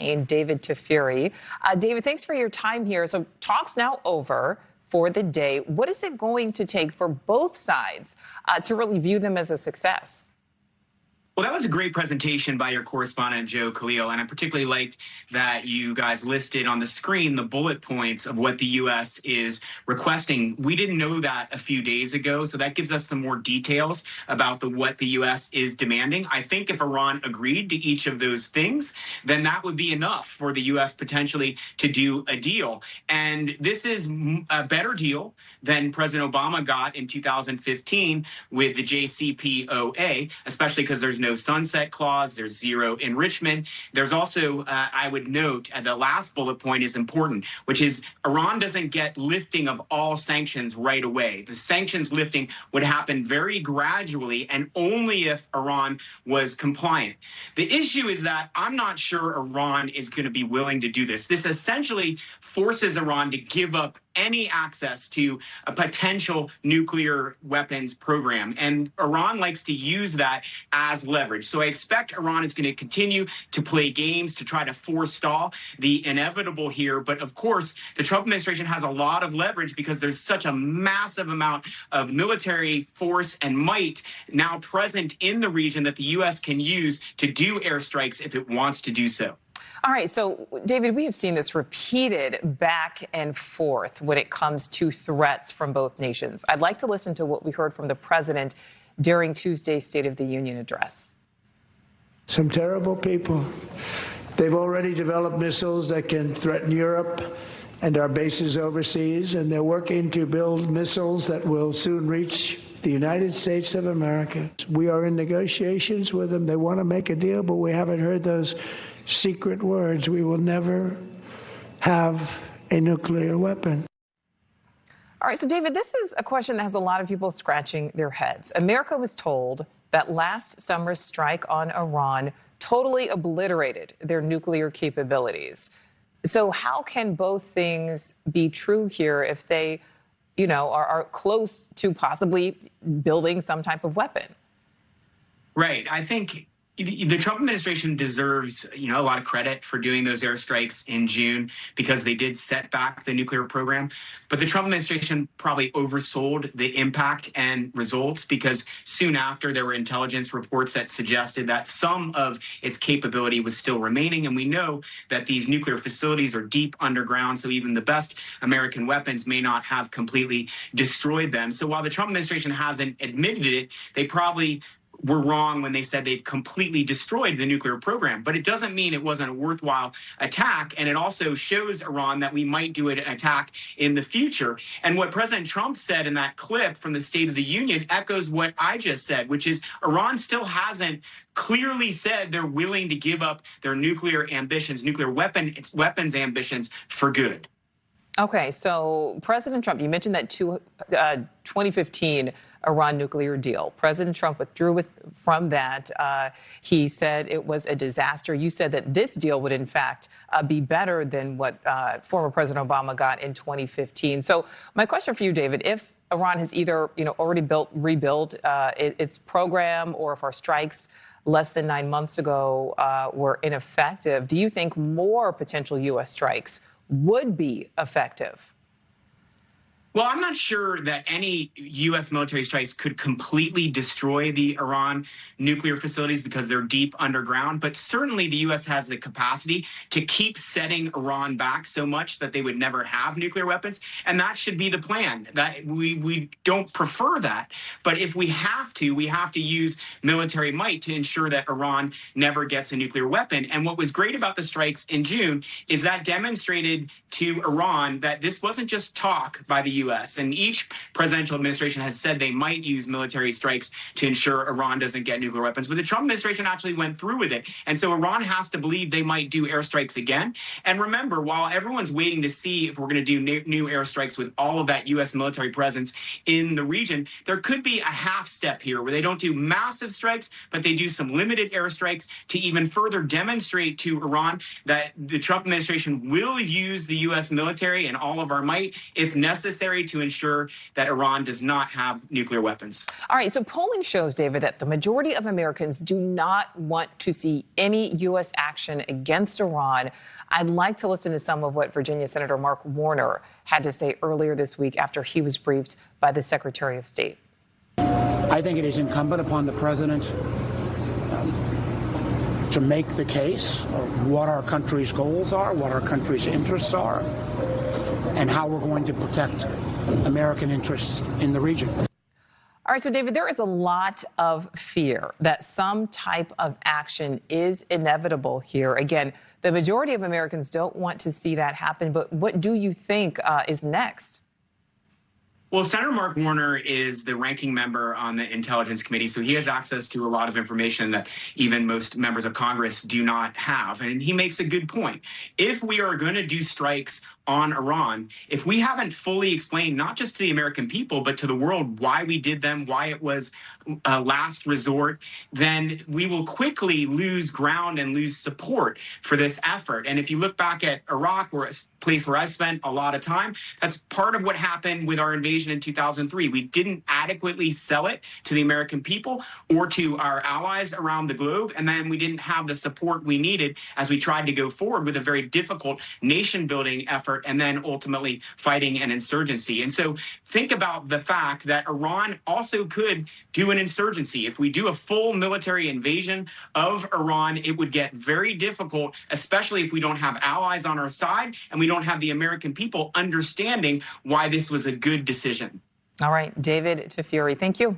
campaign, David Tafuri. David, thanks for your time here. So talk's now over for the day. What is it going to take for both sides to really view them as a success? Well, that was a great presentation by your correspondent, Joe Khalil, and I particularly liked that you guys listed on the screen the bullet points of what the U.S. is requesting. We didn't know that a few days ago, so that gives us some more details about what the U.S. is demanding. I think if Iran agreed to each of those things, then that would be enough for the U.S. potentially to do a deal. And this is a better deal than President Obama got in 2015 with the JCPOA, especially because there's no sunset clause, there's zero enrichment. There's also, I would note, the last bullet point is important, which is Iran doesn't get lifting of all sanctions right away. The sanctions lifting would happen very gradually and only if Iran was compliant. The issue is that I'm not sure Iran is going to be willing to do this. This essentially forces Iran to give up any access to a potential nuclear weapons program. And Iran likes to use that as leverage. So I expect Iran is going to continue to play games to try to forestall the inevitable here. But of course, the Trump administration has a lot of leverage because there's such a massive amount of military force and might now present in the region that the U.S. can use to do airstrikes if it wants to do so. All right, so, David, we have seen this repeated back and forth when it comes to threats from both nations. I'd like to listen to what we heard from the president during Tuesday's State of the Union address. Some terrible people. They've already developed missiles that can threaten Europe and our bases overseas, and they're working to build missiles that will soon reach the United States of America. We are in negotiations with them. They want to make a deal, but we haven't heard those secret words. We will never have a nuclear weapon. All right, so David, this is a question that has a lot of people scratching their heads. America was told that last summer's strike on Iran totally obliterated their nuclear capabilities. So how can both things be true here if they, are close to possibly building some type of weapon? Right. I think the Trump administration deserves, a lot of credit for doing those airstrikes in June because they did set back the nuclear program. But the Trump administration probably oversold the impact and results because soon after there were intelligence reports that suggested that some of its capability was still remaining. And we know that these nuclear facilities are deep underground, so even the best American weapons may not have completely destroyed them. So while the Trump administration hasn't admitted it, they probably were wrong when they said they've completely destroyed the nuclear program. But it doesn't mean it wasn't a worthwhile attack. And it also shows Iran that we might do an attack in the future. And what President Trump said in that clip from the State of the Union echoes what I just said, which is Iran still hasn't clearly said they're willing to give up their nuclear ambitions, nuclear weapons ambitions for good. Okay, so President Trump, you mentioned that 2015 Iran nuclear deal. President Trump withdrew from that. He said it was a disaster. You said that this deal would, in fact, be better than what former President Obama got in 2015. So my question for you, David, if Iran has either already rebuilt its program, or if our strikes less than 9 months ago were ineffective, do you think more potential U.S. strikes would be effective? Well, I'm not sure that any U.S. military strikes could completely destroy the Iran nuclear facilities because they're deep underground. But certainly the U.S. has the capacity to keep setting Iran back so much that they would never have nuclear weapons. And that should be the plan. That we don't prefer that. But if we have to use military might to ensure that Iran never gets a nuclear weapon. And what was great about the strikes in June is that demonstrated to Iran that this wasn't just talk by the U.S. And each presidential administration has said they might use military strikes to ensure Iran doesn't get nuclear weapons. But the Trump administration actually went through with it. And so Iran has to believe they might do airstrikes again. And remember, while everyone's waiting to see if we're going to do new airstrikes with all of that U.S. military presence in the region, there could be a half step here where they don't do massive strikes, but they do some limited airstrikes to even further demonstrate to Iran that the Trump administration will use the U.S. military and all of our might if necessary necessary to ensure that Iran does not have nuclear weapons. All right, so polling shows, David, that the majority of Americans do not want to see any U.S. action against Iran. I'd like to listen to some of what Virginia Senator Mark Warner had to say earlier this week after he was briefed by the Secretary of State. I think it is incumbent upon the president to make the case of what our country's goals are, what our country's interests are, and how we're going to protect American interests in the region. All right, so David, there is a lot of fear that some type of action is inevitable here. Again, the majority of Americans don't want to see that happen, but what do you think is next? Well, Senator Mark Warner is the ranking member on the Intelligence Committee, so he has access to a lot of information that even most members of Congress do not have. And he makes a good point. If we are going to do strikes on Iran, if we haven't fully explained, not just to the American people, but to the world why we did them, why it was a last resort, then we will quickly lose ground and lose support for this effort. And if you look back at Iraq, where a place where I spent a lot of time, that's part of what happened with our invasion in 2003. We didn't adequately sell it to the American people or to our allies around the globe, and then we didn't have the support we needed as we tried to go forward with a very difficult nation-building effort and then ultimately fighting an insurgency. And so think about the fact that Iran also could do an insurgency. If we do a full military invasion of Iran, it would get very difficult, especially if we don't have allies on our side and we don't have the American people understanding why this was a good decision. All right, David Tafuri, thank you.